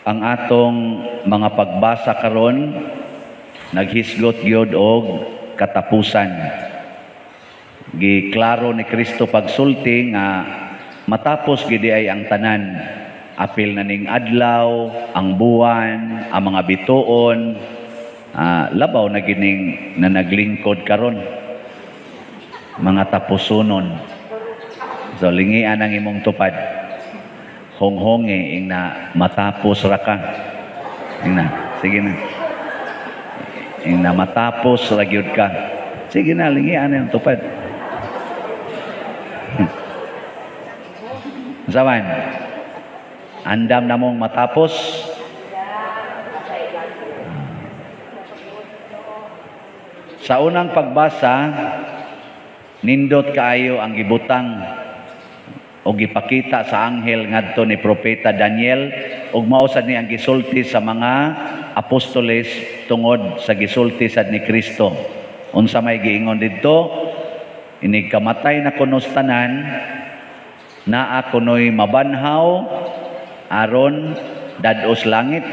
ang atong mga pagbasa karon naghisgot gyud og katapusan. Giklaro ni Kristo pagsulti nga matapos gidi ay ang tanan. Apil na ning adlaw, ang buwan, ang mga bituon, labaw na gining na naglingkod karon. Mga tapusonon. So lingian ang imong tupad. Honghongi ing na matapos ra ka. Ing na, sige na. Ing na matapos ra gyud ka. Sige na, lingian ang tupad. Saman. Andam na mong matapos. Sa unang pagbasa, nindot kaayo ang gibutang o gipakita sa anghel ngadto ni propeta Daniel ug mao sad ni ang gisulti sa mga apostoles tungod sa gisulti sad ni Kristo. Unsa may giingon didto? Inig kamatay na kunos tanan, naa kunoy mabanhaw aron dados langit,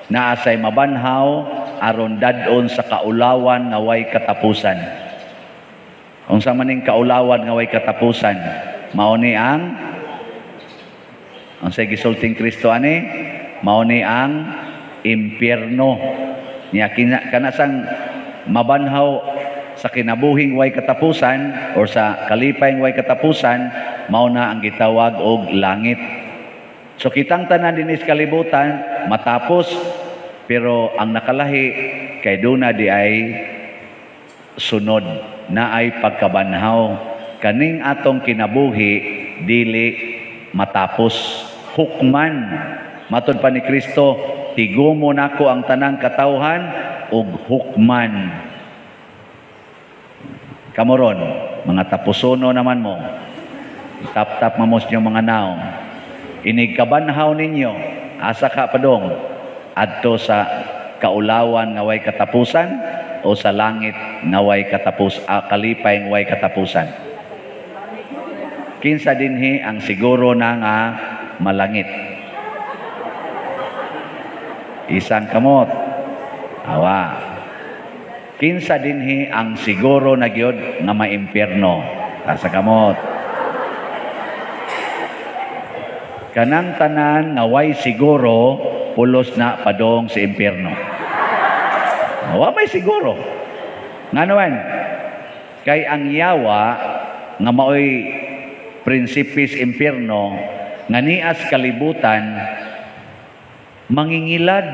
naa say mabanhaw aron dadon sa kaulawan nga way katapusan. Unsa man ning kaulawan nga way katapusan? Mao ni ang say gisulting Kristo ani, mao ni ang impyerno. Nya kana sang mabanhaw sa kinabuhing way katapusan or sa kalipayng way katapusan, mao na ang gitawag og langit. So kitang tanan dinis kalibutan matapos, pero ang nakalahi kay duna di ay sunod na ay pagkabanhaw. Kaning atong kinabuhi dili matapos. Hukman, matud pa ni Kristo, tigumo nako ang tanang katawhan ug hukman. Kamoron, mga tapusono naman mo, tap-tap mamos nyo mga naong, inig kabanhaw ninyo, asa ka padong, adto sa kaulawan nga way katapusan o sa langit nga way kalipay nga way katapusan. Kinsa dinhi ang siguro na nga malangit? Isang kamot. Awa. Kinsa dinhi ang siguro na gyud nga maimpyerno? Asa kamot. Kanang tanan nga way siguro pulos na padong sa impyerno. Wa may siguro. Nganuan? Kay ang yawa nga maoy prinsipis impyerno nga nias kalibutan mangingilad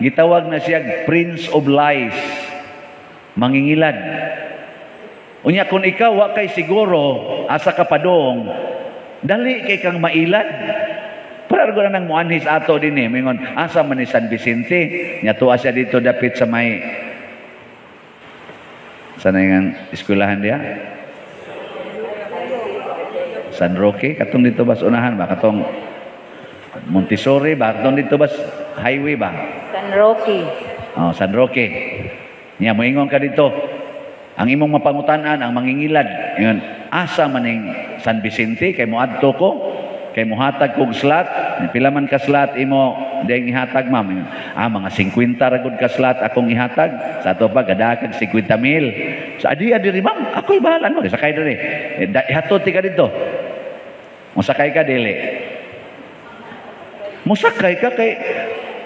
gitawag na siya Prince of Lies, mangingilad. Unya kung ikaw wa kay siguro asa ka padong, dali kay kang mailad. Para ko nang muanhis ato din mingon asa man ni San Vicente nya tuwa siya dito dapit sa may sana nga eskwelahan dia San Roque, katong dito bas unahan ba? Katong Montessori ba? Katong dito bas highway ba? San Roque. Oh, San Roque. Nya moingon ka dito. Ang imong mapangutanan ang mangingilad. Ingon, asa maning San Vicente kay moadto ko? Kay mohatag kog slot. Pila man ka slot imo dayang ihatag ma'am? Mga 50 ra gud ka slot akong ihatag. Sa ato pa gadakag 50,000. Sa adi diri ma'am, ako'y bahala mo. Sakay diri. Ihatod ti ka dito. Musakay ka dili. Musakay ka kay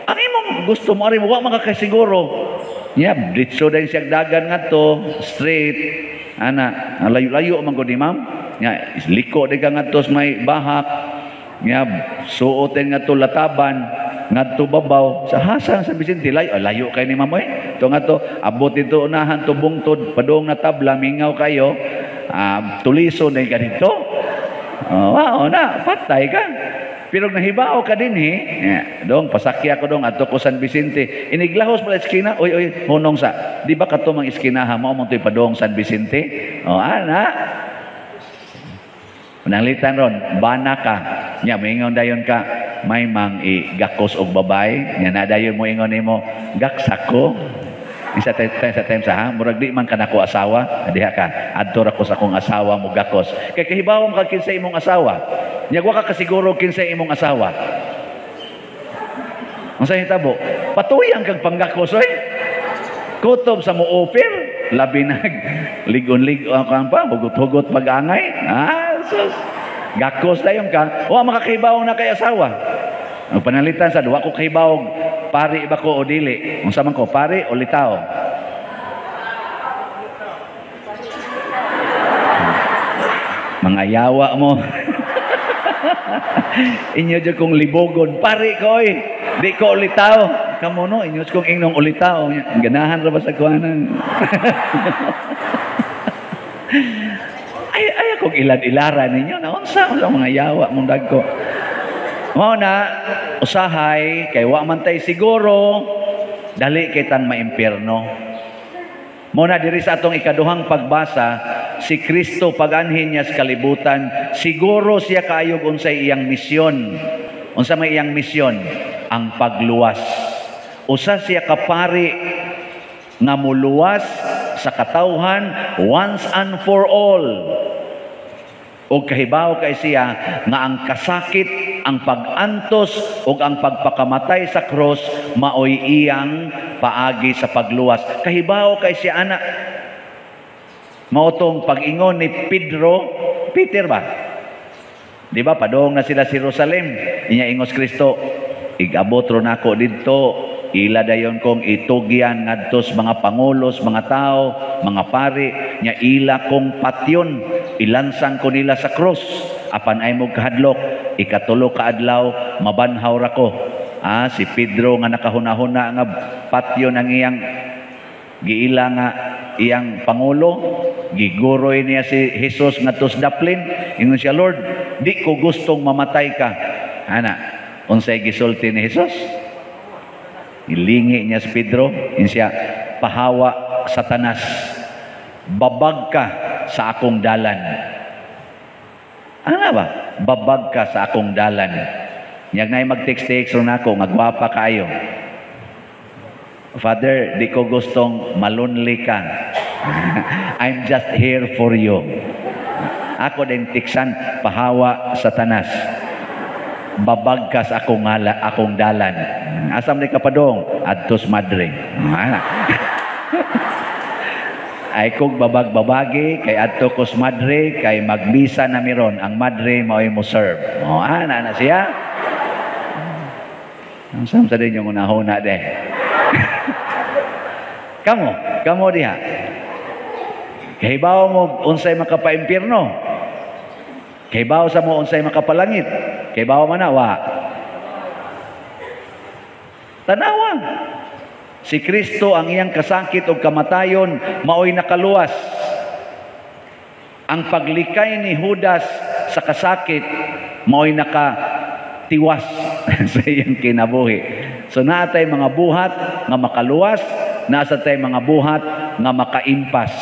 ang imong gusto mo ari mo wa makakay siguro. Yeah, ditso dahil siya dagan nga to, straight. Ana, layo-layo man ko ni ma'am. Yeah, liko di ka nga to may bahak. Yeah, suotin nga to lataban. Nga to babaw. Sa hasan sa Vicente, layo kayo ni ma'am eh. Ito nga to, abot ito unahan to bungtod, padong na tabla, mingaw kayo. Tuliso na ka dito. Wow, na, patay ka. Pero nahibao ka din dong pasakya ko dong ato ko San Vicente. Iniglahos pala iskina, oy hunong sa. Di ba kato mang iskinaha mo mo to'y padong San Vicente? Ana. Manalitan ron, bana ka. Nya moingon dayon ka, may mang igakos og babay. Nya na dayon mo ingon nimo, gaksak ko. Isa time sa murag di man kanako asawa, diha ka. Adto ra ko sa akong asawa mo gakos. Kay kahibaw mo kag kinsa imong asawa. Nya wa ka kasiguro kinsay imong asawa. Unsa hitabo? Patuyang kag panggakos oy. Kutob sa mo-offer, labi nag ligon-ligon kan pa, hugot-hugot pag-angay. Sus. Gakos dayon ka. Wa makakibaw na kay asawa. Ang panalitan sa duwa ko kahibaw, pari ba ko o dili? Unsa man ko, pari o litaw? Mga yawa mo. Inyo dyan kong libogon. Pari ko eh. Di ko ulitaw. Kamu no, inyo kong ingnong ulitaw. Ganahan ra ba sa kuhanan? ay akong ilad-ilara ninyo. Naunsa mga yawa mong dagko. Mao na, usahay, kay wa man tay siguro, dali kitang maimpyerno. Mao na diri sa atong ikaduhang pagbasa, si Kristo paganhin niya sa kalibutan, siguro siya kaayog unsay iyang misyon. Unsa may iyang misyon? Ang pagluwas. Usa siya kapari nga muluwas sa katawhan once and for all. O kahibaw kay siya nga ang kasakit, ang pag-antos o ang pagpakamatay sa cross maoy iyang paagi sa pagluwas. Kahibaw kay siya ana. Mautong pag-ingon ni Peter ba? Di ba padong na sila sa Jerusalem, inya ingos Kristo, igabot ron ako didto, ila dayon kong itugyan ngadtos mga pangulos, mga tao, mga pari, nya ila kong patyon, ilansang ko nila sa cross, apan ay mo kahadlok, ikatulo ka adlaw, mabanhaw ra ko. Si Pedro nga nakahuna-huna nga patyon ang iyang giila nga iyang pangulo, giguroy niya si Jesus ngadtos daplin, ingon siya, Lord, di ko gustong mamatay ka. Ana, unsay gisulti ni Jesus? Ilingi niya si Pedro, siya, pahawa Satanas, babag ka sa akong dalan. Ano ba? Babag ka sa akong dalan. Niyag na mag-text-text ron ako, magwapa kayo. Father, di ko gustong malunli ka. I'm just here for you. Ako din tiksan, pahawa Satanas. Babag ka sa akong dalan. Asam ni kapadong, adtos madre. Ay kog babag-babagi, kay adto kos madre, kay magbisa na miron, ang madre mao'y mo serve. Ana na siya. Asam sa din yung unahuna de. Kamo diha. Kahibaw mo unsay makapaimpyerno. Kahibaw sa mo unsay makapalangit. Kahibaw man na wa. Tanawa. Si Kristo ang iyang kasakit o kamatayon maoy nakaluwas. Ang paglikay ni Judas sa kasakit maoy nakatiwas sa iyang kinabuhi. So naatay mga buhat nga makaluwas, nasa tay mga buhat nga makaimpas.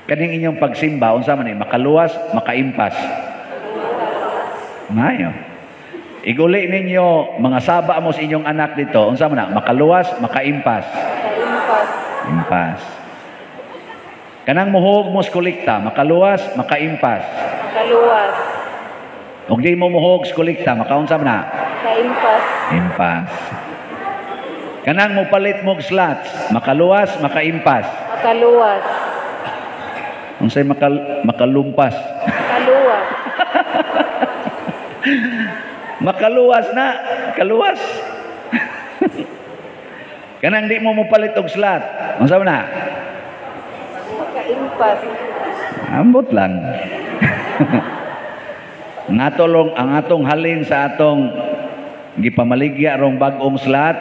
Kaning inyong pagsimba, unsa man ni makaluwas, makaimpas. Mayo. Iguli ninyo mga saba mo sa inyong anak dito, unsa man na makaluwas, makaimpas. Impas. Kanang muhog mo sa kolekta, makaluwas, makaimpas. Makaluwas. Ug di mo muhog sa kolekta, makaunsa man na? Makaimpas. Impas. Kanang mo palit mo slots, makaluwas, makaimpas. Makaluwas. Unsay makalumpas? Makaluwas. Makaluwas na, kaluwas. Kanang di mo palit og slot, unsa man na? Makaimpas. Ambot lang. Natulong ang atong halin sa atong gipamaligya rong bag-ong slot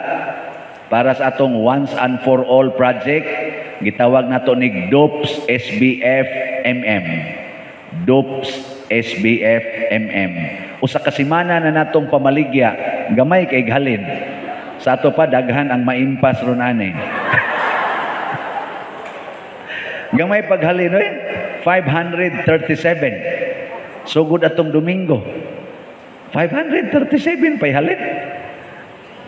para sa atong once and for all project, gitawag nato ni DOPS SBF MM. DOPS SBF MM. Usa ka semana na natong pamaligya, gamay kay halin. Sa ato pa daghan ang maimpas ron ani. Gamay paghalin oy, 537. Sugod atong Domingo. 537 pay halin.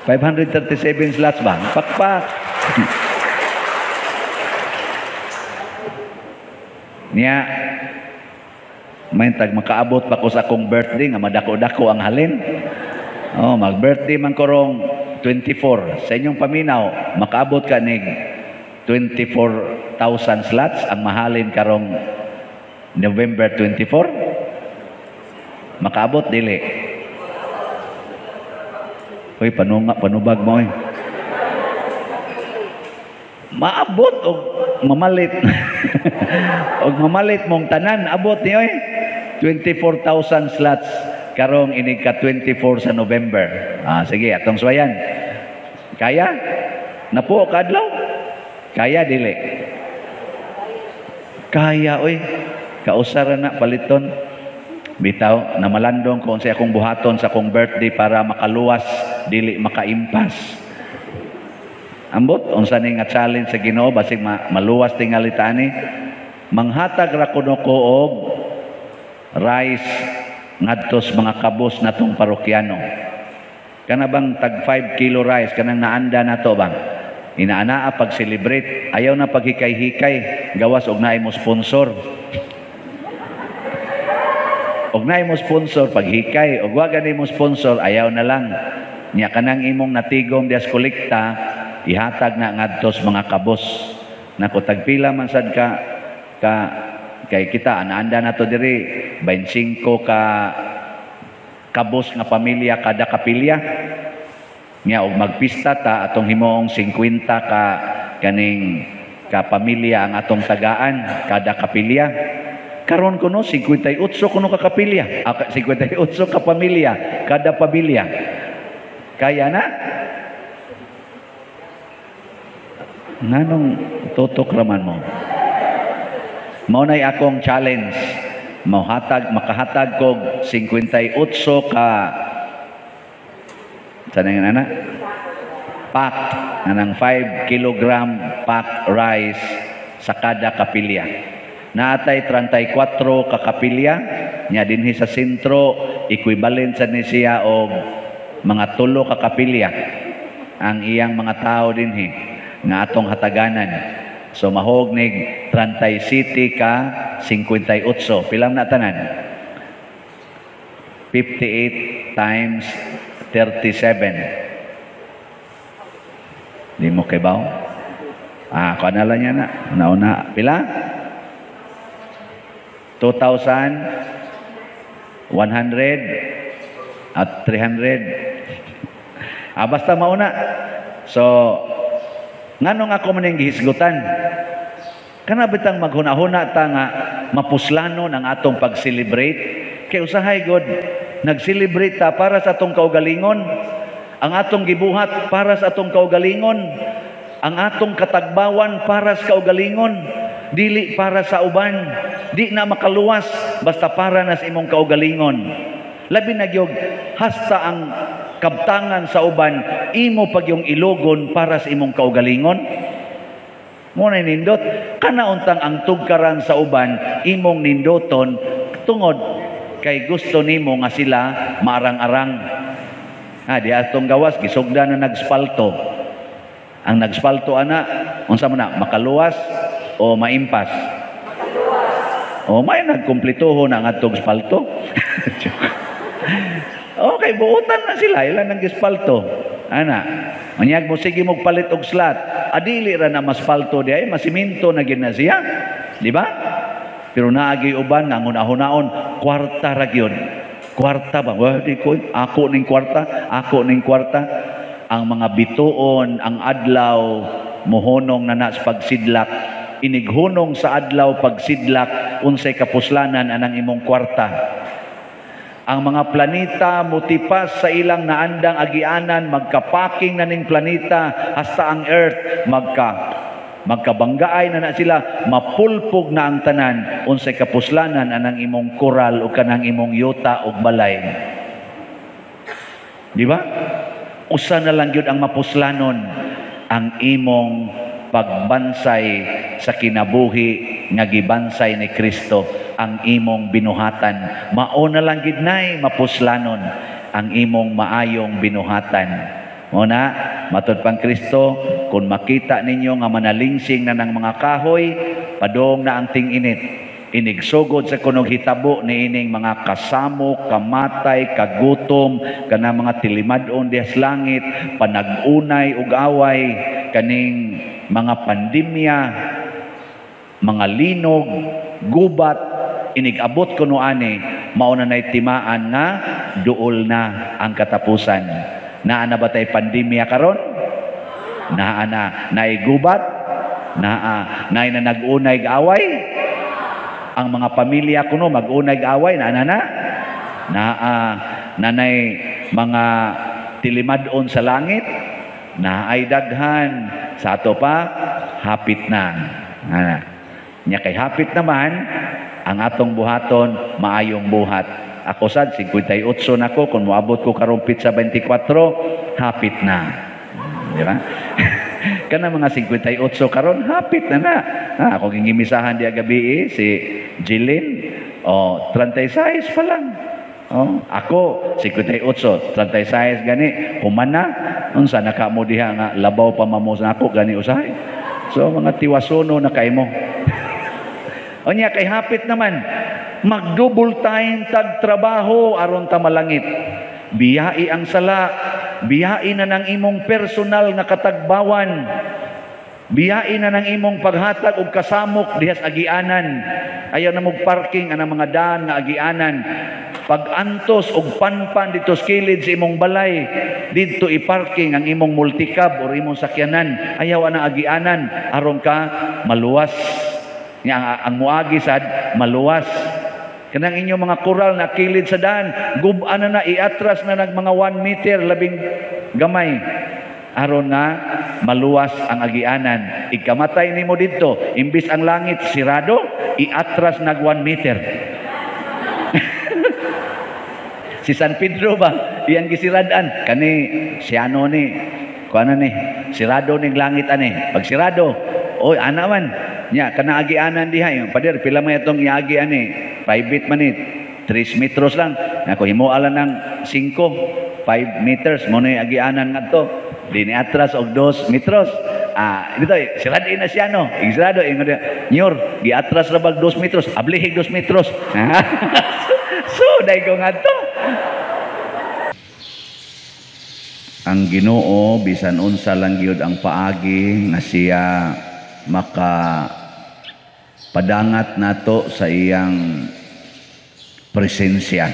537 slots ba? Pakpak. Niya May tag makaabot pa ko sa akong birthday nga madako-dako ang halin. Oh, mag-birthday man ko rong 24. Sa inyong paminaw, makaabot ka nig 24,000 slots ang mahalin karong November 24. Makaabot dili. Hoy, panubag mo eh. Maabot og mamalit. og mamalit mong tanan abot niyo eh. 24,000 slots karong inig ka 24 sa November. Sige, atong suwayan. Kaya? Napo kadlaw? Kaya dili? Kaya oy. Kausara na paliton. Bitaw, na malandong ko sa akong buhaton sa akong birthday para makaluwas, dili makaimpas. Ambot, unsa ni nga challenge sa Ginoo basig maluwas tingali tani. Manghatag ra kuno ko og rice ngadtos mga kabos natong parokyano. Kana bang tag 5 kilo rice kanang naanda nato bang? Inaanaa pag celebrate, ayaw na paghikay-hikay, gawas og naay mo sponsor. Og naay mo sponsor paghikay, og wa gani mo sponsor, ayaw na lang. Nya kanang imong natigom dias kolekta, ihatag na ngadtos mga kabos. Nako tagpila man sad ka kay kita anaanda nato diri 25 ka kabos nga pamilya kada kapilya. Nya og magpista ta atong himuong 50 ka kaning ka pamilya ang atong tagaan kada kapilya. Karon kuno 58 kuno ka kapilya, 58 ka pamilya kada pamilya. Kaya na? Nanong tutok raman mo? Mao nay akong challenge. Makahatag kog 58 ka sanang ana? Pack anang 5 kilogram pack rice sa kada kapilya. Naatay 34 ka kapilya nya dinhi sa sentro equivalent sa ni siya og mga 3 ka kapilya ang iyang mga tao dinhi nga atong hataganan. So mahog nig 37 ka 58. Pilam na tanan? 58 times 37. Di mo kay baw? Kanala niya na. Nauna. Pila? 2,100 at 300. Basta mauna. So, nganong ako man yung gihisgutan? Kana bitang maghuna-huna ta nga mapuslanon ang atong pag-celebrate. Kay usahay god, nag-celebrate ta para sa atong kaugalingon. Ang atong gibuhat para sa atong kaugalingon. Ang atong katagbawan para sa kaugalingon. Dili para sa uban. Di na makaluwas basta para na sa imong kaugalingon. Labi na gyud hasta ang kabtangan sa uban imo pag yung ilogon para sa imong kaugalingon. Mo na nindot kana untang ang tugkaran sa uban imong nindoton tungod kay gusto nimo nga sila maarang-arang. Di atong gawas gisugdan na nagspalto. Ang nagspalto ana unsa man na makaluwas o maimpas? May nagkumplituho na ang atong spalto. Okay, buutan na sila. Ilan ang gispalto. Ana, manyag mo sige mo palit og slot. Adili ra na maspalto di ay masiminto na gid na siya. Di ba? Pero naagi uban nga hunaon kwarta ra gyud. Kwarta ba? Di ko ako ning kwarta. Ang mga bituon, ang adlaw mohonong na sa pagsidlak. Inighunong sa adlaw pagsidlak unsay kapuslanan anang imong kwarta. Ang mga planeta mutipas sa ilang naandang agianan, magkapaking na ning planeta hasta ang earth magkabanggaay na sila, mapulpog na ang tanan unsay kapuslanan anang imong koral o kanang imong yuta o balay. Di ba? Usa na lang gyud ang mapuslanon ang imong pagbansay sa kinabuhi nga gibansay ni Kristo, ang imong binuhatan. Mao na lang gid nay mapuslanon ang imong maayong binuhatan. Muna, matud pang Kristo, kung makita ninyo nga manalingsing na ng mga kahoy, padong na ang ting-init. inigsugod sa kunog hitabo niining mga kasamok, kamatay, kagutom, kana mga tilimadon diha sa langit, panag-unay ug away, kaning mga pandemya, mga linog, gubat, inigabot kuno ani, mao na nay timaan nga duol na ang katapusan. Naa na ba tay pandemya karon? Naa na naigubat? Naa na nag-unay away? Ang mga pamilya kuno mag-unay away na nanay mga tilimadon sa langit na ay daghan sa ato pa hapit na. Nya kay hapit naman ang atong buhaton maayong buhat. Ako sad 58 nako, kung moabot ko karumpit sa 24 hapit na. Di ba? Kana mga 58 karon hapit na. Ako gingimisahan diya gabi si Jilin, 36 pa lang. Ako 58, 36 gani humana unsa naka mo diha nga labaw pa mamos nako gani usahay. So mga tiwasono na kay mo. Onya kay hapit naman mag-double time tag trabaho aron ta malangit. Biyai ang sala, biyai na ng imong personal na katagbawan. Biyai na ng imong paghatag og kasamok diha sa agianan. Ayaw na mog parking anang mga daan nga agianan. Pag-antos og panpan dito sa kilid sa imong balay, dito i-parking ang imong multicab o imong sakyanan. Ayaw na agianan aron ka maluwas. Ang muagi sad maluwas. Kanang inyong mga kural na kilid sa daan, guban na iatras na nag mga 1 meter labing gamay. Aron nga maluwas ang agianan. Ikamatay nimo dito, imbis ang langit sirado, iatras nag 1 meter. Si San Pedro ba, iyang gisiradan kani siano ni kuana ni sirado ning langit ani. Pag sirado, oy ana man nya kana agianan diha yung pader pila man itong iagi ani private man ni 3 metros lang ako himuala ng 5 meters mo na agianan ngadto dini atras og 2 metros dito sirado na siya no sirado nyor gi atras ra bag 2 metros ablihig 2 metros so dai ko ngadto. Ang Ginoo bisan unsa lang gyud ang paagi nga siya maka padangat nato sa iyang presensya.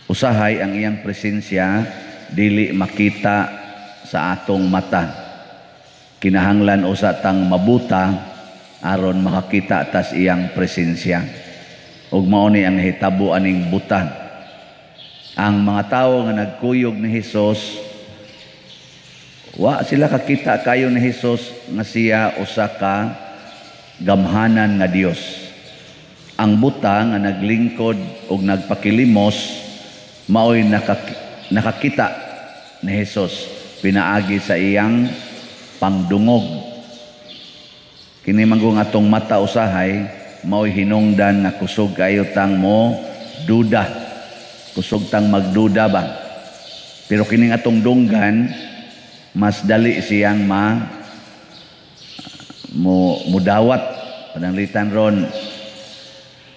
Usahay ang iyang presensya dili makita sa atong mata. Kinahanglan usa tang mabuta aron makakita tas iyang presensya. Ug mao ni ang hitabo aning buta. Ang mga tawo nga nagkuyog ni Hesus wa sila kakita kayo ni Hesus nga siya usa ka gamhanan nga Dios. Ang buta nga naglingkod ug nagpakilimos maoy nakakita ni Hesus pinaagi sa iyang pangdungog. Kini manggong atong mata usahay maoy hinungdan nga kusog kayo tang mo duda. Kusog tang magduda ba. Pero kining atong dunggan mas dali siyang mudawat pananglitan ron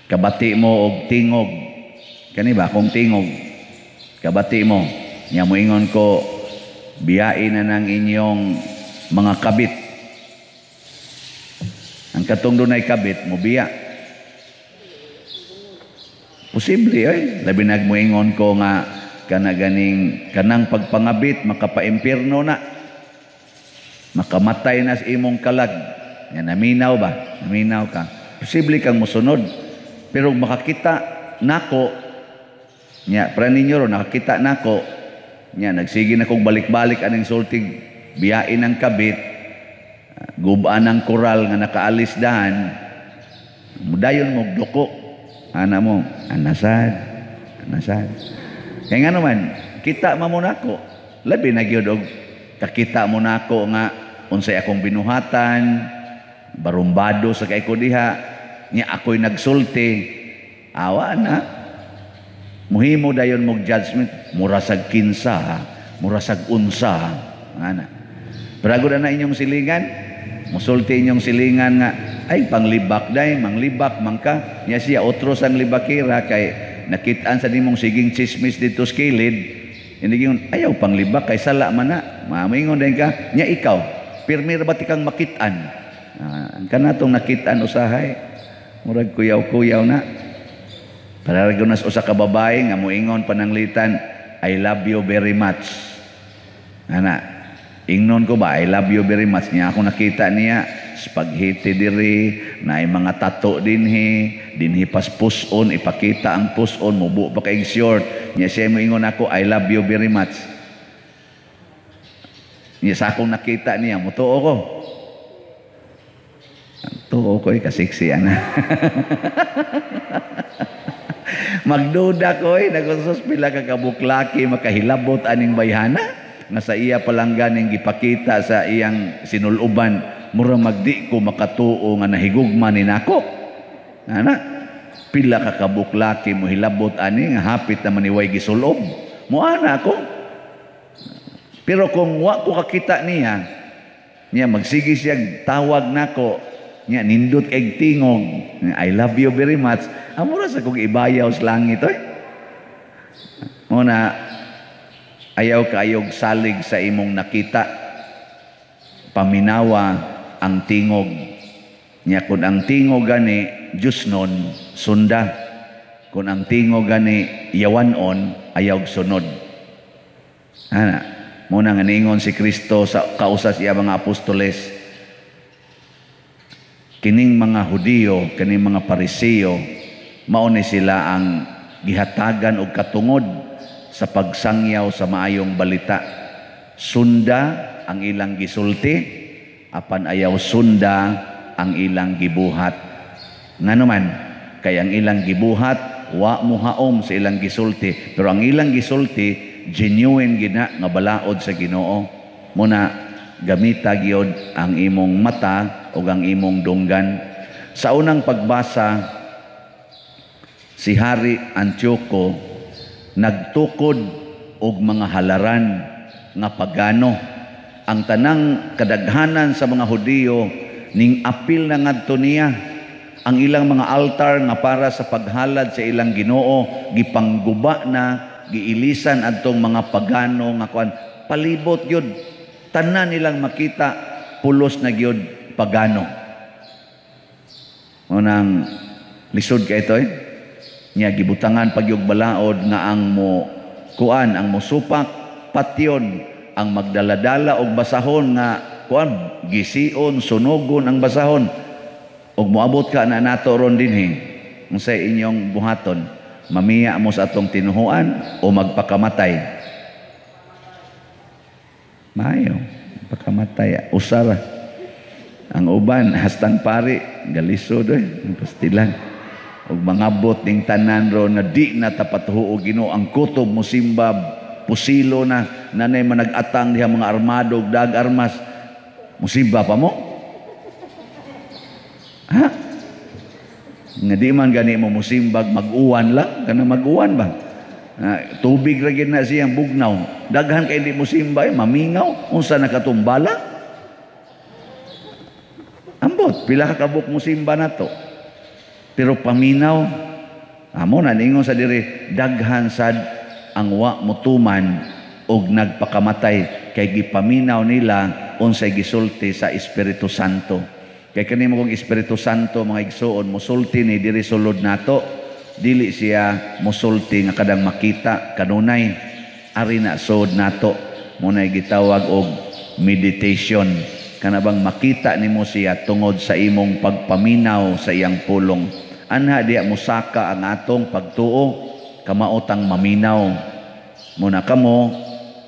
kabati mo og tingog kani ba kung tingog kabati mo nya moingon ko biyain na ng inyong mga kabit ang katong dunay kabit mo biya posible labi nagmoingon ko nga kanang pagpangabit makapaimpirno na makamatay na sa imong kalag nga naminaw ba naminaw ka posible kang mosunod pero makakita nako nya para ninyo ro nakakita nako nya nagsige na kog balik-balik aning sultig biyain ang kabit gubaan ang koral nga nakaalis dahan mudayon mo duko ana mo anasad kaya nga naman, kita mamunako. Labi na gyud og kakita mo nako nga unsay akong binuhatan, barumbado sa kay ko diha, nya ako'y nagsulti. Awa na. Muhimo dayon mog judgment, murasag kinsa, murasag unsa, ana. Pero na inyong silingan, musulti inyong silingan nga ay panglibak day, manglibak mangka. Nya siya otros ang libakira kay nakitaan sa nimong siging chismis dito sa kilid. Hindi yun, ayaw panglibak kay sala man na. Mamingon din ka, nya ikaw, pirmi ra ba tikang makitaan? Ang kanatong nakitaan usahay, murag kuyaw-kuyaw na. Para nas usa ka babae nga moingon pananglitan, I love you very much. Ana, ingnon ko ba, I love you very much. Niya ako nakita niya, spaghetti diri, na mga tato dinhi pas puson, ipakita ang puson, mubo pa kay short. Niya siya moingon ako, I love you very much. Niya sa akong nakita niya, mutuo ko. Tuo ko kasiksi ana. Magduda ko nagsusos pila ka kabuklaki makahilabot aning bayhana nga sa iya palanggan ning gipakita sa iyang sinuluban mura magdi ko makatuo nga nahigugma ni nako. Ana pila ka kabuklaki mo hilabot ani nga hapit na maniway gisulob. Mo ana ako. Pero kung wa ko kakita niya magsige siya tawag nako. Nya nindot kay tingog, I love you very much. Amura sa kong ibayaw sa langit Muna ayaw kaayog salig sa imong nakita. Paminawa ang tingog. Nya kun ang tingog gani Diyos nun sunda. Kun ang tingog gani yawanon ayaw sunod. Ana, muna nga ningon si Kristo sa kausas iya mga apostoles. Kining mga Hudiyo, kining mga Pariseo, mao ni sila ang gihatagan og katungod sa pagsangyaw sa maayong balita. Sunda ang ilang gisulti, apan ayaw sunda ang ilang gibuhat. Nganuman, kay ang ilang gibuhat wa muhaom sa ilang gisulti, pero ang ilang gisulti genuine gina nga balaod sa Ginoo. Muna gamita gyud ang imong mata o ang imong dunggan. Sa unang pagbasa, si Hari Antioco nagtukod og mga halaran nga pagano. Ang tanang kadaghanan sa mga Hudiyo ning apil na ngadto niya ang ilang mga altar nga para sa paghalad sa ilang Ginoo gipangguba na, giilisan adtong mga pagano nga kuan palibot gyud tanan nilang makita pulos na gyud pagano. Unang lisod ka ito niya gibutangan pagyog balaod nga ang mo kuan ang mosupak patyon ang magdaladala og basahon nga kuan gision sunugon ang basahon og moabot ka na nato ron dinhi unsay inyong buhaton mamiya mo sa atong tinuhuan o magpakamatay maayo pakamatay usara. Ang uban hastang pari galisod ang pastilan ug mangabot ning tanan ro na di na tapatuho og Ginoo ang kutob mosimba pusilo na nanay manag-atang diha mga armado ug dag armas mosimba pa mo ha nga di man gani mo musimbag mag-uwan lang kana mag-uwan ba tubig ra gid na siyang bugnaw daghan kay di mosimba mamingaw unsa nakatumbala. Ambot, pila ka kabuk musimba na to. Pero paminaw, amo na ningon sa diri, daghan sad ang wa mutuman og nagpakamatay kay gipaminaw nila unsay gisulti sa Espiritu Santo. Kay kanimo kong Espiritu Santo mga igsuon musulti ni diri sulod nato, dili siya musulti nga kadang makita kanunay ari na sud nato munay gitawag og meditation. Kanabang makita nimo siya tungod sa imong pagpaminaw sa iyang pulong. Anha diya musaka ang atong pagtuo, kamaotang maminaw. Muna kamo,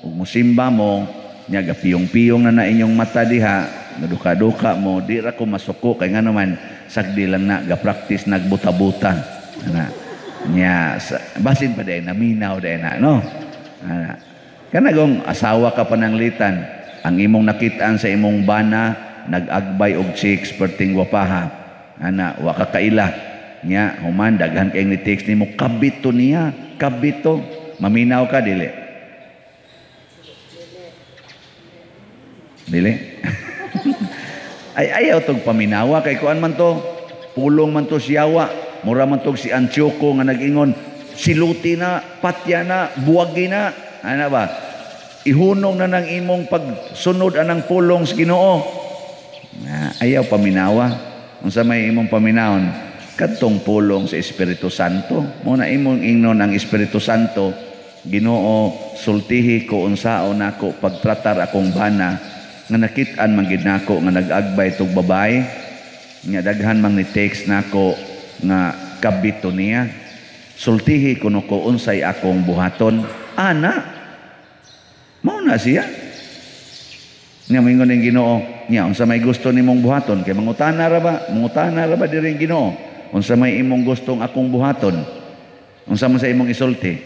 ug musimba mo, nya gapiyong-piyong na inyong mata diha, naduka-duka mo, di ra ko masuko kay nga naman sagdi lang na ga-practice nagbuta-buta. Nya basin pa day naminaw day na no. Kanagong asawa ka pananglitan ang imong nakitaan sa imong bana nag-agbay og chicks perting wapaha ana wa ka kaila nya human daghan kay ni text nimo kabito niya kabito maminaw ka dili Ay ayaw tog paminawa kay kuan man to. Pulong man to si Yawa. Mura man tog si Antioco nga nag-ingon, siluti na, patya na, buwagi na. Ano ba? Ihunong na ng imong pagsunod anang pulong sa Ginoo. Ayaw paminawa. Unsa may imong paminawon? Kadtong pulong sa Espiritu Santo. Muna imong ingnon ang Espiritu Santo, Ginoo, sultihi ko unsaon nako pagtratar akong bana nga nakit-an man gid nako nga nag-agbay tog babae nga daghan mang ni text nako nga kabito niya. Sultihi kuno ko unsay akong buhaton. Ana, mao na siya. Nya mingon ning Ginoo, nya unsa may gusto nimong buhaton? Kay mangutana ra ba? Mangutana ra ba diri Ginoo? Unsa may imong gustong akong buhaton? Unsa man sa imong isulti?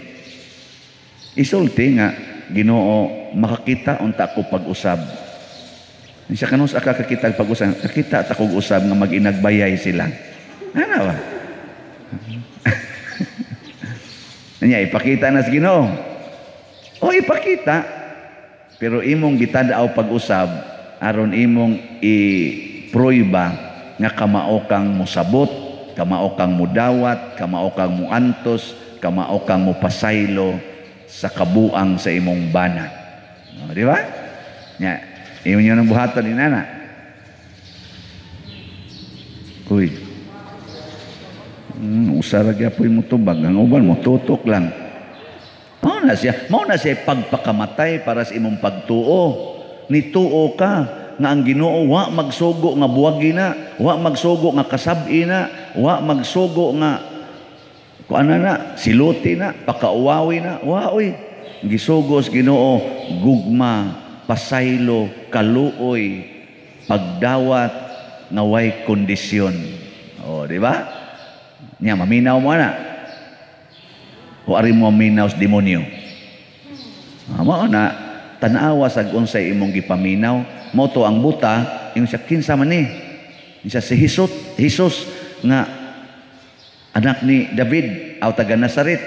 Isulti nga Ginoo, makakita unta ko pag-usab. Siya kanus aka kakita pag-usab, kakita ta kog usab nga mag-inagbayay sila. Ano ba? Nya ipakita na sa Ginoo. O ipakita. Pero imong gitadaw pag-usab aron imong i-pruiba nga kamao kang mosabot, kamao kang mudawat, kamao kang muantos, kamao kang mopasaylo sa kabuang sa imong bana. O, di ba? Nya, imong yun ang buhaton ni nana. Uy. Usara gyapon mo tubag, ang uban mo tutok lang. Mao na siya pagpakamatay para sa imong pagtuo. Nituo ka nga ang Ginoo wa magsugo nga buwagi na, wa magsugo nga kasabi na, wa magsugo nga kuana na, siluti na, pakauwawi na. Wa oy. Gisugos Ginoo gugma, pasaylo, kaluoy, pagdawat nga way kondisyon. O, di ba? Nya maminaw mo na. O ari mo minaw sa demonyo. Mao na tanawa sa unsay imong gipaminaw, mo to ang buta, yung siya kinsa man ni. Siya si Jesus nga anak ni David aw taga Nazaret.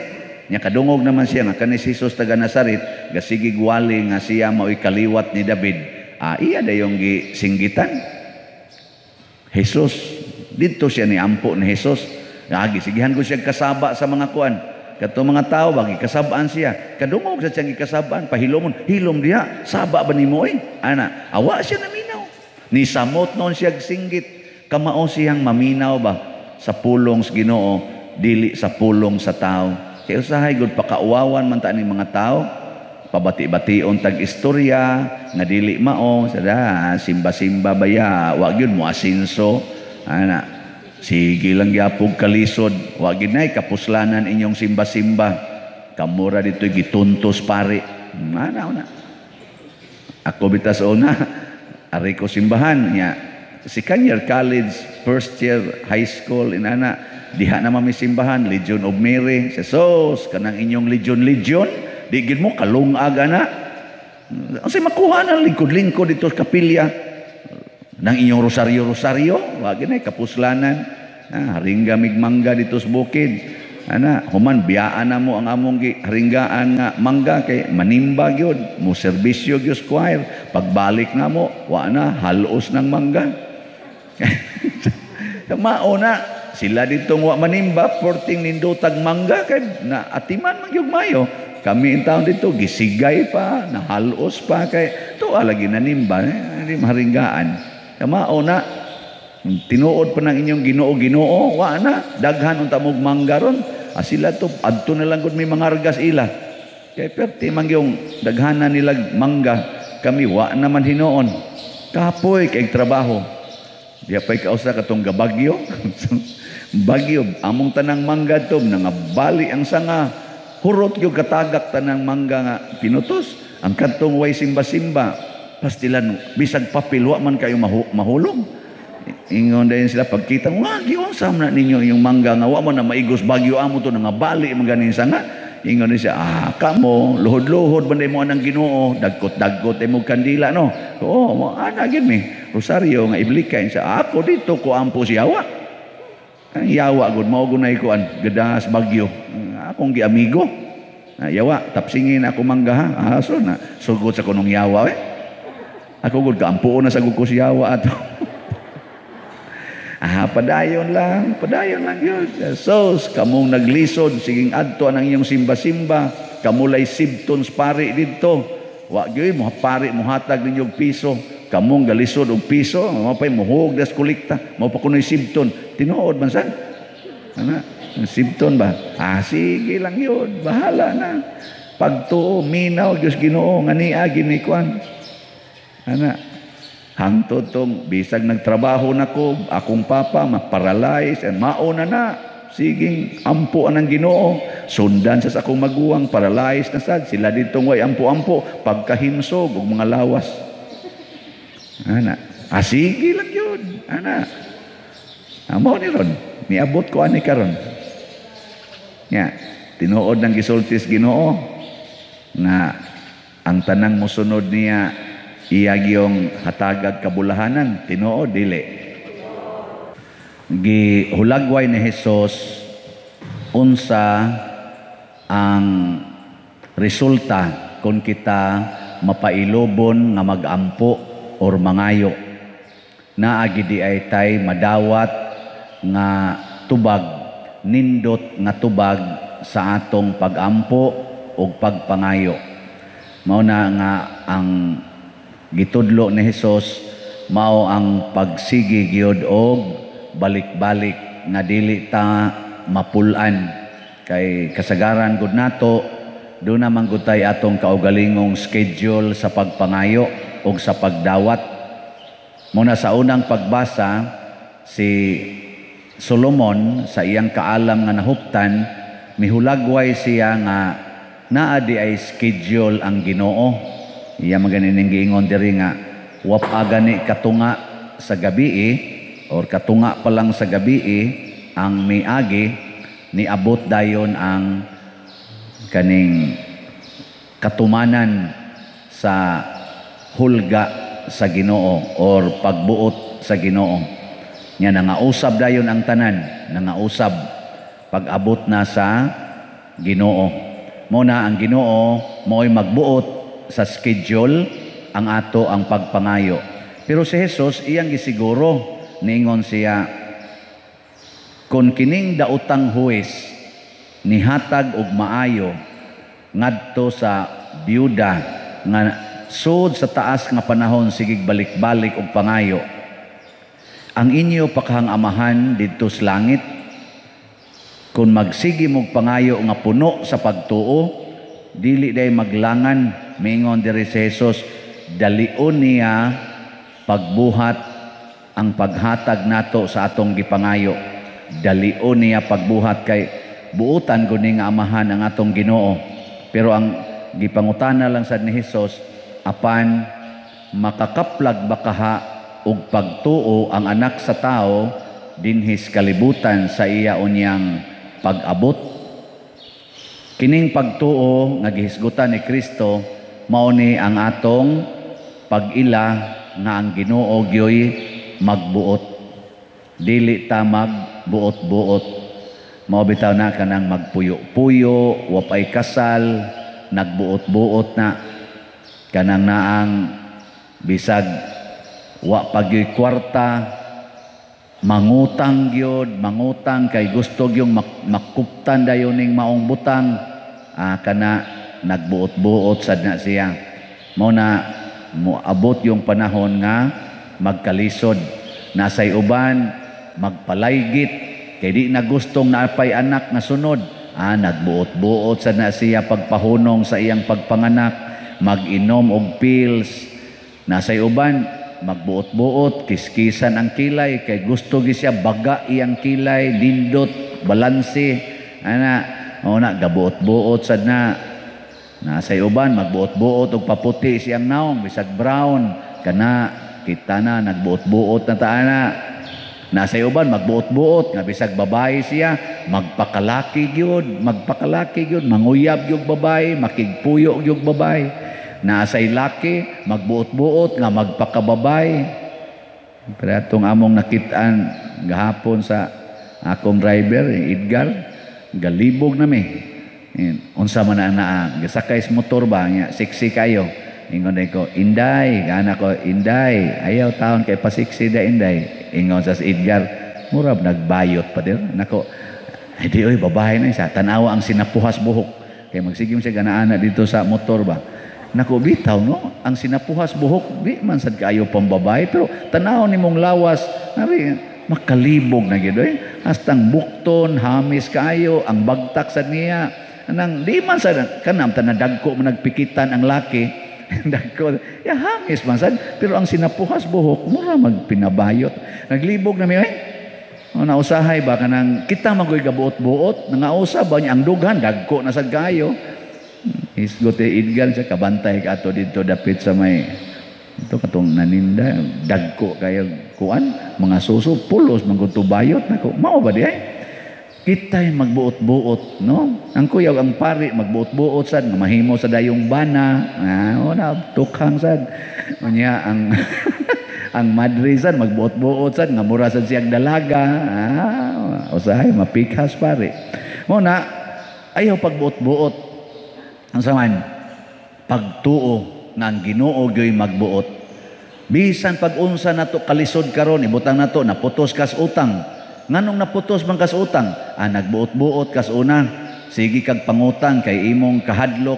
Nya kadungog naman siya nga kani si Jesus taga Nazaret, gasigig wali nga siya mao'y kaliwat ni David. Iya dayong gisinggitan. Jesus didto siya ni ampo ni Jesus. Gisigihan ko siya kasaba sa mga kuan. Kato mga tao bagi kasabaan siya. Kadungog sa siyang ikasabaan, pahilomon, hilom diha, saba ba nimo ana? Awa siya naminaw. Ni samot noon siya singgit. Kamao siyang maminaw ba sa pulong sa Ginoo, dili sa pulong sa tao. Kay usahay gud pakauwawan man ta ning mga tao. Pabati-bation tag istorya nga dili mao sada simba-simba baya, wa gyud mo asinso. Ana sige lang gyapog kalisod, wa gid nay kapuslanan inyong simba-simba. Kamura dito gituntos pare. Ana. Ako bitas una, ari ko simbahan nya. Second year college, first year high school inana, diha na mami simbahan, Legion of Mary. Sos kanang inyong legion, di gid mo kalungag ana. Unsay makuha na lingkod-lingkod dito sa kapilya. Nang inyong rosaryo, wag na kapuslanan. Haringga migmangga dito sa bukid. Human biyaan na mo ang among haringgaan nga mangga kay manimba gyud, mo serbisyo gyud choir. Pagbalik na mo, wa na halos ng mangga. Mao na sila ditong wa manimba, porting nindutag mangga kay na atiman man gyud mayo. Kami in taon dito gisigay pa, na halos pa kay tuwa lagi nanimba, hindi maharinggaan. Kamao na tinuod pa ng inyong Ginoo, wa na daghan unta mog manggaron. Sila to adto na lang gud may mga argas ila. Kay perti man yung daghanan nila mangga, kami wa naman hinuon. Kapoy kay trabaho. Diya pay kausa katong gabagyo. Bagyo among tanang mangga to nangabali ang sanga. Hurot yung katagak tanang mangga nga pinutos. Ang kantong way simba-simba pastilan bisag papel wa man kayo mahulog. Ingon dayon sila pagkita, wag giunsam na ninyo yung mangga nga wa man na maigos bagyo amo to nga bali man ganin sanga. Ingon ni siya, kamo luhod-luhod banday mo anang Ginoo, dagkot-dagkot mo kandila no. Oo, ana gid mi. Rosaryo nga iblikay siya. Ako dito ko ampo si Yawa. Ang Yawa gud mao gunay ko an gadas bagyo. Akong giamigo. Yawa, tapsingin ako mangga ha. So na sugod sa kunong Yawa Ako gud kaampuon na sa gud ko si Yawa ato. padayon lang yun. So, kamong naglisod, siging adto ang iyong simba-simba, kamulay sibtons pari dito. Wa gyud mo pari mo hatag ninyong piso, kamong galisod og piso, mo pay muhog das kolekta, mo pa kunoy sibton. Tinuod man sad. Ana, sibton ba? Sige lang yun, bahala na. Pagtuo, minaw, Diyos Ginoo, nga niya, ginikwan. Ana, hangtod tong, bisag nagtrabaho na ko, akong papa, maparalyze, mauna na. Siging, ampo anang Ginoo. Sundan sa akong maguwang, paralyze na sad. Sila ditong way ampo-ampo, pagkahimsog, og mga lawas. Ana, sige lang yun. Ana, amo ni ron, niabot ko ani karon. Ya, tinuod ng gisultis Ginoo na ang tanang mosunod niya iyag yung hatagag kabulahanan, tinuod dili. Gihulagway ni Hesus unsa ang resulta kung kita mapailobon nga magampo or mangayo. Naagi di ay tay madawat nga tubag, nindot nga tubag sa atong pagampo o pagpangayo. Mao na nga ang gitudlo ni Hesus, mao ang pagsigi gyud og balik-balik nga dili ta mapulan. Kay kasagaran gud nato do na man gud tay atong kaugalingong schedule sa pagpangayo o sa pagdawat. Muna sa unang pagbasa, si Solomon sa iyang kaalam nga nahuptan, mihulagway siya nga naa di ay schedule ang Ginoo. Iya maganing giingon diri nga wapa gani katunga sa gabi or katunga pa lang sa gabi ang miagi niabot dayon ang kaning katumanan sa hulga sa Ginoo or pagbuot sa Ginoo. Nya nangausab dayon ang tanan, nangausab pag-abot na sa Ginoo. Muna ang Ginoo mo'y magbuot sa schedule ang ato ang pagpangayo. Pero si Jesus iyang gisiguro, niingon siya, kung kining daotang huwes nihatag og maayo ngadto sa byuda nga sud sa taas nga panahon sigig balik-balik og pangayo, ang inyo pakahang amahan didto sa langit, kung magsigi mog pangayo nga puno sa pagtuo, dili day maglangan, mingon diri si Jesus, dalion niya pagbuhat ang paghatag nato sa atong gipangayo. Dalion niya pagbuhat kay buutan guni nga amahan ang atong Ginoo. Pero ang gipangutana lang sad ni Jesus, apan makakaplag bakaha og pagtuo ang anak sa tao dinhis kalibutan sa iya unyang pag-abot. Kining pagtuo nga gihisgutan ni Kristo mao ni ang atong pag-ila nga ang Ginoo gyoy magbuot. Dili ta magbuot-buot. Mao bitaw na kanang magpuyo-puyo, wapay kasal, nagbuot-buot na kanang naang bisag wa pagyoy kwarta, mangutang gyud, mangutang kay gusto gyung makuptan dayon ning maong butang, kana nagbuot-buot sad na siya. Mao na moabot yung panahon nga magkalisod. Nasay uban magpalaygit kay di na gustong naapay anak na sunod, nagbuot-buot sad na siya pagpahunong sa iyang pagpanganak, mag-inom og pills. Nasay uban magbuot-buot, kiskisan ang kilay kay gusto gi siya baga iyang kilay, lindot, balanse. Una gabuot-buot sad na. Nasay uban magbuot-buot og paputi siyang naong bisag brown, kana kita na nagbuot-buot na taana. Nasay uban magbuot-buot nga bisag babae siya, magpakalaki gyud, manguyab gyud babae, makigpuyo gyud babae. Nasay laki magbuot-buot nga magpakababay. Pero atong among nakitaan gahapon sa akong driver, Edgar, galibog na mi. Unsa man na gasakay sa motor ba nya, sexy kayo. Ingon ko, Inday, gana ko, Inday, ayaw taon kay pasiksi da Inday. Ingon sa Edgar, mura nagbayot pa dir. Nako, di oy babae na siya. Tanawa ang sinapuhas buhok. Kaya magsigim siya ganaana dito sa motor ba. Nako bitaw no, ang sinapuhas buhok di man sad kaayo pang babae pero tanaw nimong lawas, ari makalibog na gyud oy. Hastang bukton, hamis kaayo, ang bagtak sad niya. Anang di man sad kanam tanan dagko man nagpikitan ang laki. Dagko, ya hamis man sad pero ang sinapuhas buhok mura magpinabayot. Naglibog na mi oy. O nausahay ba kanang kita magoy gabuot-buot, nangausa ba niya ang dughan dagko na sad kaayo. Isgote idgan sa kabantay ka ato dito dapit sa may ito katong naninda dagko kaya kuan mga suso pulos manggutubayot nako mao ba di ay kitay magbuot-buot no ang kuyaw ang pari magbuot-buot sad nga mahimo sa dayong bana na tukhang sad unya ang ang madre sad magbuot-buot sad nga mura sad siyang dalaga usahay mapikas pare mo na ayaw pagbuot-buot. Ang saman, pagtuo nga ang Ginoo gyoy magbuot. Bisan pag-unsa nato kalisod karon ibutang nato naputos kas utang. Nganong naputos man kas utang? Nagbuot-buot kas una. Sige kag pangutang kay imong kahadlok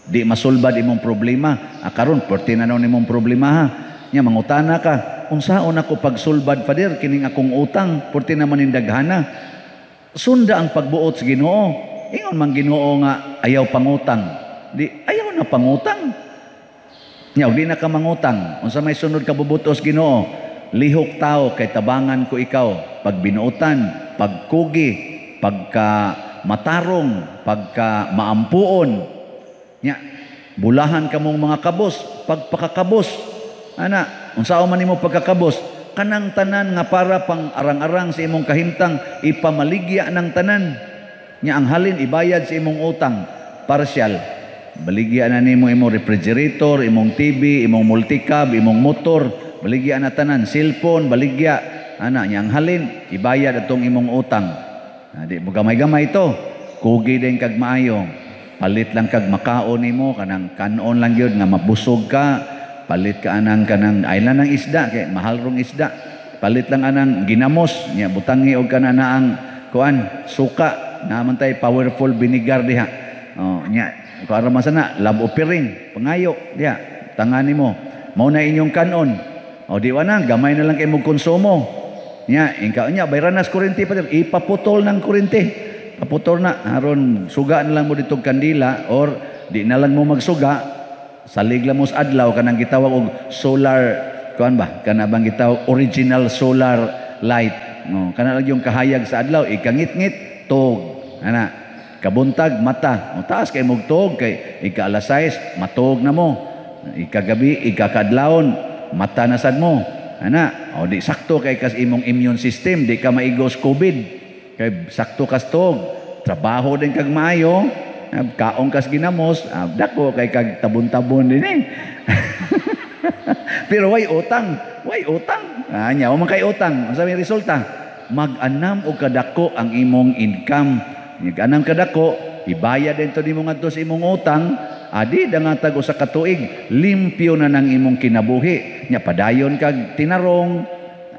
di masulbad imong problema. Karon perti na naon imong problema ha. Nya mangutana ka, unsaon ako pagsulbad pader kining akong utang perti naman indaghana. Sunda ang pagbuot sa Ginoo. Ingon man Ginoo nga ayaw pangutang. Di ayaw na pangutang. Nya di na ka mangutang. Unsa may sunod ka bubutos Ginoo? Lihok tao kay tabangan ko ikaw. Pag binuutan, pagkugi, pagka matarong, pagka maampuon. Nya bulahan kamong mga kabos, pagpakakabos. Ana, unsa man nimo pagkakabos? Kanang tanan nga para pang arang-arang sa imong kahimtang ipamaligya ng tanan. Nya ang halin ibayad sa imong utang partial baligya na nimo imong refrigerator, imong TV, imong multicab, imong motor, baligya na tanan, cellphone baligya ana nya ang halin ibayad atong imong utang. Di mo gamay-gamay ito kugi din kag maayo palit lang kag makaon nimo kanang kanon lang gyud nga mabusog ka palit ka anang kanang aylan ng isda kay mahal rong isda palit lang anang ginamos nya butangi og kana na ang kuan suka naman tay powerful vinegar diha. Nya para masana lab opiring pangayo diha tangani mo. Mao na inyong kanon. Di wana gamay na lang kay mo konsumo. Nya ingka nya bayranas kuryente pa ipaputol ng kuryente. Paputol na aron suga na lang mo ditong kandila or di na lang mo magsuga salig lang mo sa adlaw kanang gitawag og solar kuan ba kana bang gitawag original solar light. Kana lang yung kahayag sa adlaw ikangit-ngit tog ana kabuntag mata taas kay mog tog kay ika alas 6 matog na mo ikagabi ikakadlawon mata na sad mo ana di sakto kay kas imong immune system di ka maigos covid kay sakto kas tog trabaho din kag maayo kaong kas ginamos dako kay kag tabon-tabon din pero way utang nya man kay utang unsa may resulta mag-anam og kadako ang imong income. Mag-anam kadako, ibayad din to nimo ngadto sa imong utang, adi dangatag usa ka tuig, limpyo na nang imong kinabuhi. Nya padayon kag tinarong,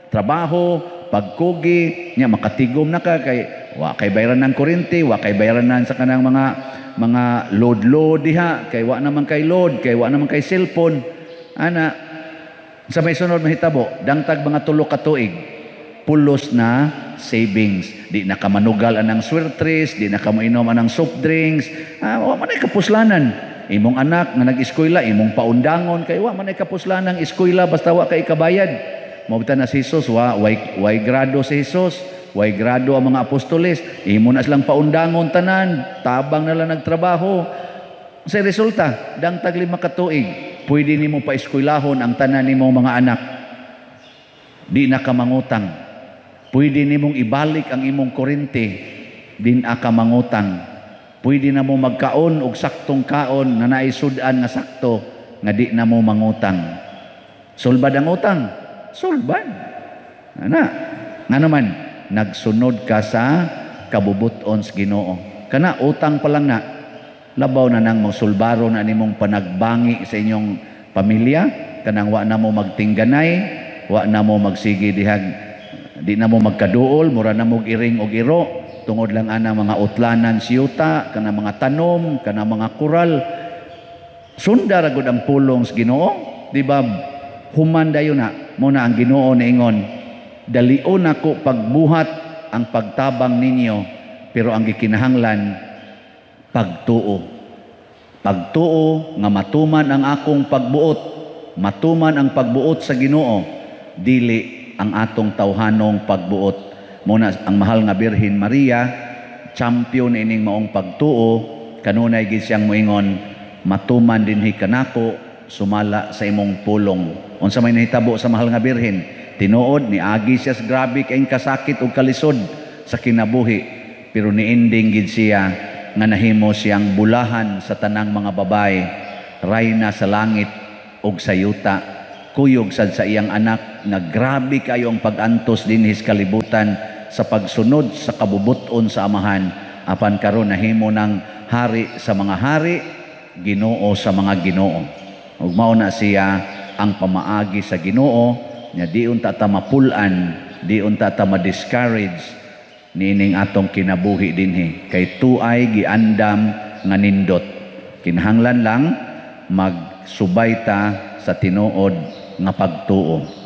trabaho, pagkugi, nya makatigom na ka kay wa kay bayaran ng kuryente, wa kay bayaran sa kanang mga load diha, kay wa naman kay load, kay wa naman kay cellphone. Ana sa may sunod mahitabo, dangtag mga 3 ka tuig. Pulos na savings. Di na ka manugal anang swertres, di na ka mainom anang soft drinks. Wa man ay kapuslanan. Imong anak nga nag-eskwela, imong paundangon kay wa man ay kapuslanan eskwela basta wa kay kabayad. Mabta na si Jesus, way grado si Jesus, way grado ang mga apostoles. Imo na silang paundangon tanan, tabang na lang nagtrabaho. Sa resulta, dangtag 5 ka tuig, pwede nimo pa eskwelahon ang tanan nimo mga anak. Di na ka mangutang. Pwede nimong ibalik ang imong kuryente, din ka mangutang. Pwede na mo magkaon og saktong kaon na naisudan nga sakto nga di na mo mangutang. Sulbad ang utang, sulbad. Ana, nga naman nagsunod ka sa kabubuton sa Ginoo. Kana utang pa lang na labaw na nang mosulbaro na nimong panagbangi sa inyong pamilya, kanang wa na mo magtingganay, wa na mo magsigi dihag Di na mo magkaduol, mura na mo iring og iro, tungod lang ana mga utlanan siyuta, kana mga tanom, kana mga kural. Sunda ra gud ang pulong sa Ginoo, di ba? Human dayon na muna ang Ginoo niingon, dalion ako pagbuhat ang pagtabang ninyo, pero ang gikinahanglan pagtuo. Pagtuo nga matuman ang akong pagbuot, matuman ang pagbuot sa Ginoo, dili ang atong tawhanong pagbuot. Muna ang mahal nga Birhen Maria, champion ining maong pagtuo, kanunay gid siyang moingon, matuman dinhi kanako sumala sa imong pulong. Unsa may nahitabo sa mahal nga Birhen? Tinuod ni agi siya sa grabe kay kasakit ug kalisod sa kinabuhi, pero niinding gid siya nga nahimo siyang bulahan sa tanang mga babae, rayna sa langit ug sa yuta. Kuyog sad sa iyang anak nga grabe kayo ang pag-antos dinhis kalibutan sa pagsunod sa kabubuton sa amahan, apan karon nahimo ng hari sa mga hari, Ginoo sa mga Ginoo. Ug mao na siya ang pamaagi sa Ginoo, nya di unta ta mapulan, di unta ta ma-discourage nining atong kinabuhi dinhi, kay tuay giandam nga nindot. Kinahanglan lang magsubay ta sa tinuod nga pagtuo.